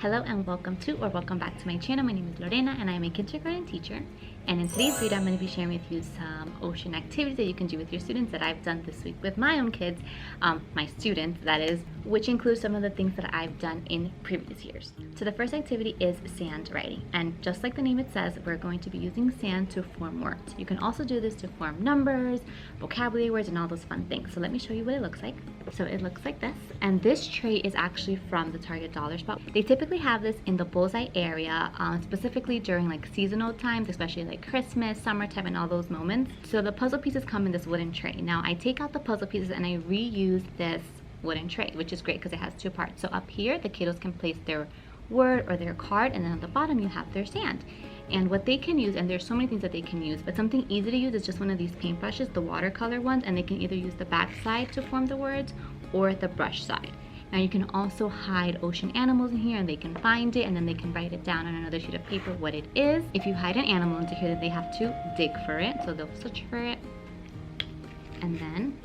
Hello and welcome back to my channel. My name is Lorena and I'm a kindergarten teacher. And in today's video, I'm going to be sharing with you some ocean activities that you can do with your students that I've done this week with my own kids, my students that is, which includes some of the things that I've done in previous years. So the first activity is sand writing. And just like the name it says, we're going to be using sand to form words. You can also do this to form numbers, vocabulary words, and all those fun things. So let me show you what it looks like. So it looks like this. And this tray is actually from the Target Dollar Spot. They typically have this in the bullseye area, specifically during like seasonal times, especially like Christmas, summertime, and all those moments. So the puzzle pieces come in this wooden tray. Now I take out the puzzle pieces and I reuse this wooden tray, which is great because it has two parts. So up here, the kiddos can place their word or their card, and then at the bottom you have their sand. And what they can use, and there's so many things that they can use, but something easy to use is just one of these paintbrushes, the watercolor ones, and they can either use the back side to form the words or the brush side. Now you can also hide ocean animals in here and they can find it and then they can write it down on another sheet of paper what it is. If you hide an animal into here, then they have to dig for it. So they'll search for it. And then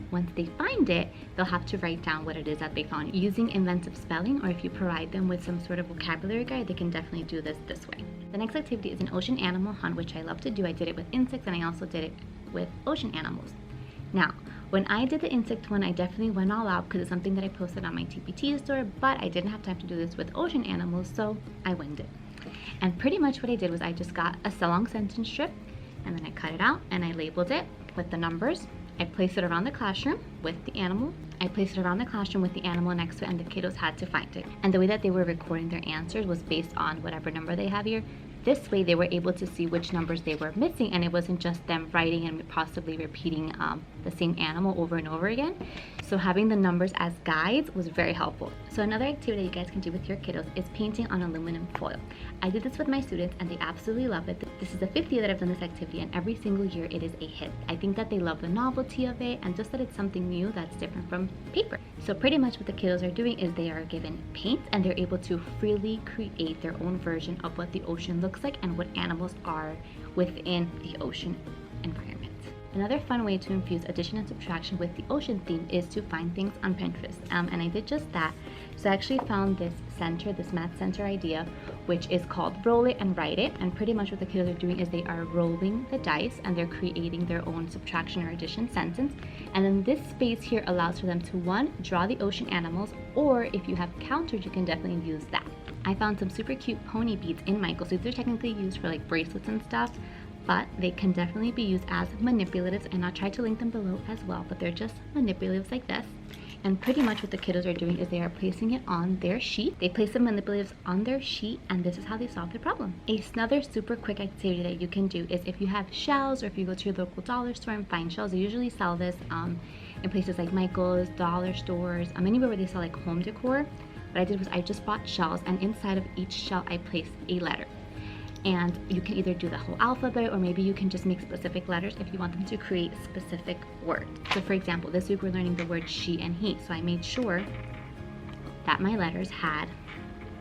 once they find it, they'll have to write down what it is that they found using inventive spelling, or if you provide them with some sort of vocabulary guide, they can definitely do this way. The next activity is an ocean animal hunt, which I love to do. I did it with insects and I also did it with ocean animals. Now, when I did the insect one, I definitely went all out because it's something that I posted on my TPT store, but I didn't have time to do this with ocean animals, so I winged it. And pretty much what I did was I just got a long sentence strip and then I cut it out and I labeled it with the numbers. I placed it around the classroom with the animal. I placed it around the classroom with the animal next to it, and the kiddos had to find it. And the way that they were recording their answers was based on whatever number they have here. This way they were able to see which numbers they were missing, and it wasn't just them writing and possibly repeating the same animal over and over again. So having the numbers as guides was very helpful. So another activity you guys can do with your kiddos is painting on aluminum foil. I did this with my students and they absolutely love it. This is the 5th year that I've done this activity, and every single year it is a hit. I think that they love the novelty of it and just that it's something new that's different from paper. So pretty much what the kiddos are doing is they are given paint and they're able to freely create their own version of what the ocean looks like and what animals are within the ocean environment. Another fun way to infuse addition and subtraction with the ocean theme is to find things on Pinterest. And I did just that. So I actually found this math center idea, which is called Roll It and Write It. And pretty much what the kids are doing is they are rolling the dice and they're creating their own subtraction or addition sentence. And then this space here allows for them to, one, draw the ocean animals, or if you have counters, you can definitely use that. I found some super cute pony beads in Michaels. So these are technically used for like bracelets and stuff, but they can definitely be used as manipulatives, and I'll try to link them below as well, but they're just manipulatives like this. And pretty much what the kiddos are doing is they are placing it on their sheet. They place the manipulatives on their sheet, and this is how they solve the problem. Another super quick activity that you can do is if you have shells, or if you go to your local dollar store and find shells, they usually sell this in places like Michael's, dollar stores, anywhere where they sell like home decor. What I did was I just bought shells, and inside of each shell I placed a letter. And you can either do the whole alphabet, or maybe you can just make specific letters if you want them to create specific words. So for example, this week we're learning the word she and he. So I made sure that my letters had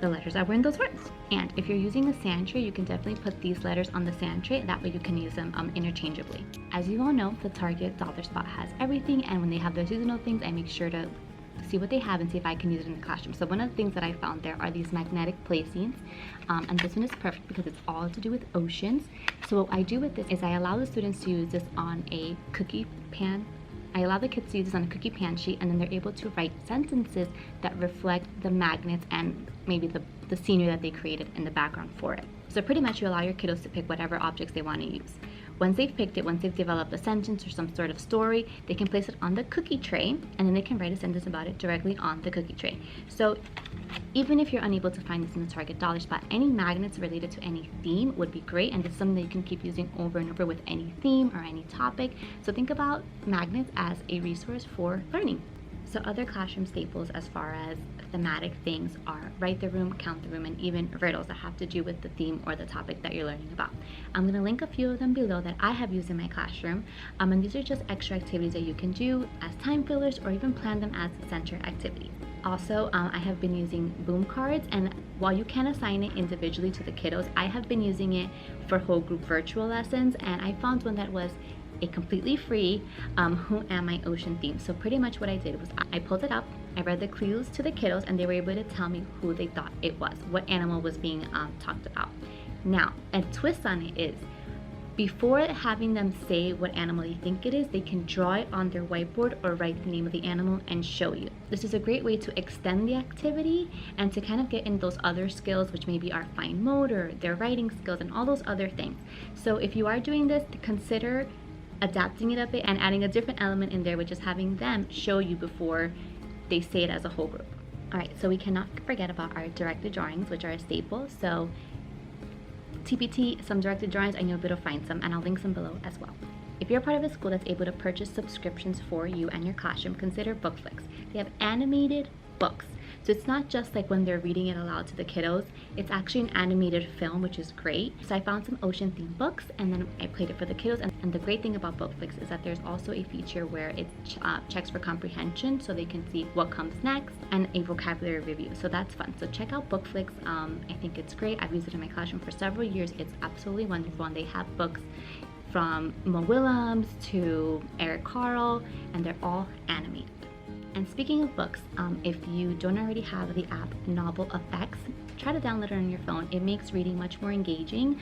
the letters that were in those words. And if you're using a sand tray, you can definitely put these letters on the sand tray. That way you can use them interchangeably. As you all know, the Target Dollar Spot has everything, and when they have their seasonal things, I make sure to see what they have and see if I can use it in the classroom. So one of the things that I found there are these magnetic placings, and this one is perfect because it's all to do with oceans. So what I do with this is I allow the students to use this on a cookie pan. I allow the kids to use this on a cookie pan sheet, and then they're able to write sentences that reflect the magnets and maybe the scenery that they created in the background for it. So pretty much you allow your kiddos to pick whatever objects they want to use. Once they've picked it, once they've developed a sentence or some sort of story, they can place it on the cookie tray, and then they can write a sentence about it directly on the cookie tray. So even if you're unable to find this in the Target Dollar Spot, any magnets related to any theme would be great, and it's something that you can keep using over and over with any theme or any topic. So think about magnets as a resource for learning. So other classroom staples as far as thematic things are write the room, count the room, and even riddles that have to do with the theme or the topic that you're learning about. I'm going to link a few of them below that I have used in my classroom, and these are just extra activities that you can do as time fillers or even plan them as center activities. Also, I have been using boom cards, and while you can assign it individually to the kiddos, I have been using it for whole group virtual lessons, and I found one that was a completely free Who Am I Ocean theme. So pretty much what I did was I pulled it up, I read the clues to the kiddos, and they were able to tell me who they thought it was, what animal was being talked about. Now, a twist on it is, before having them say what animal they think it is, they can draw it on their whiteboard or write the name of the animal and show you. This is a great way to extend the activity and to kind of get in those other skills, which maybe are fine motor, their writing skills, and all those other things. So if you are doing this, consider adapting it a bit and adding a different element in there, which is having them show you before they say it as a whole group. Alright, so we cannot forget about our directed drawings, which are a staple. So TPT, some directed drawings, and you'll be able to find some, and I'll link some below as well. If you're part of a school that's able to purchase subscriptions for you and your classroom, consider BookFlix. They have animated books. So it's not just like when they're reading it aloud to the kiddos, it's actually an animated film, which is great. So I found some ocean themed books and then I played it for the kiddos. And the great thing about BookFlix is that there's also a feature where it checks for comprehension, so they can see what comes next, and a vocabulary review. So that's fun. So check out BookFlix. I think it's great. I've used it in my classroom for several years. It's absolutely wonderful, and they have books from Mo Willems to Eric Carle, and they're all animated. And speaking of books, if you don't already have the app Novel Effects, try to download it on your phone. It makes reading much more engaging,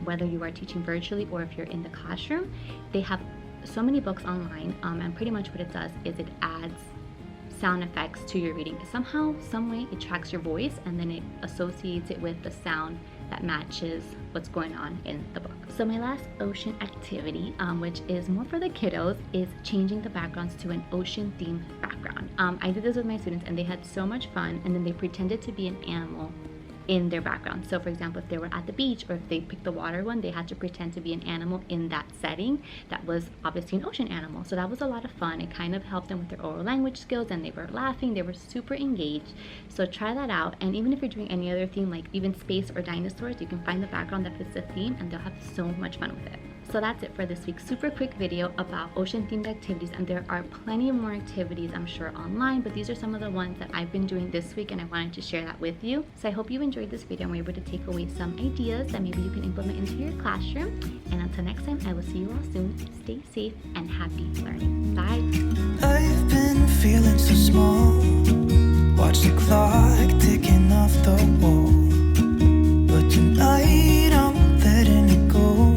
whether you are teaching virtually or if you're in the classroom. They have so many books online, and pretty much what it does is it adds sound effects to your reading. Somehow, some way, it tracks your voice and then it associates it with the sound that matches what's going on in the book. So my last ocean activity, which is more for the kiddos, is changing the backgrounds to an ocean themed background. I did this with my students and they had so much fun, and then they pretended to be an animal in their background. So for example, if they were at the beach or if they picked the water one, they had to pretend to be an animal in that setting that was obviously an ocean animal. So that was a lot of fun. It kind of helped them with their oral language skills, and they were laughing, they were super engaged. So try that out. And even if you're doing any other theme, like even space or dinosaurs, you can find the background that fits the theme and they'll have so much fun with it. So that's it for this week's super quick video about ocean themed activities, and there are plenty more activities I'm sure online, but these are some of the ones that I've been doing this week and I wanted to share that with you. So I hope you enjoyed this video and were able to take away some ideas that maybe you can implement into your classroom. And until next time, I will see you all soon. Stay safe and happy learning. Bye. I've been feeling so small. Watch the clock ticking off the wall, but tonight I'm letting it go.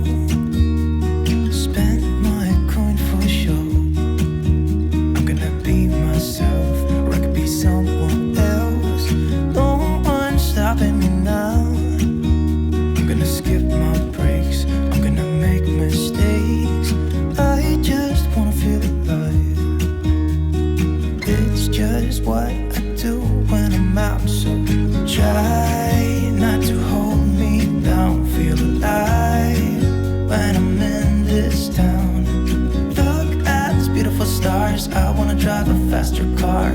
Spend my coin for sure. I'm gonna be myself, or I could be someone else. No one's stopping me now. I'm gonna skip my breaks, I'm gonna make mistakes. I just wanna feel alive. It's just what I do when I'm out, so try not to hold me down. Feel alive when I'm in this town. Look at these beautiful stars, I wanna drive a faster car.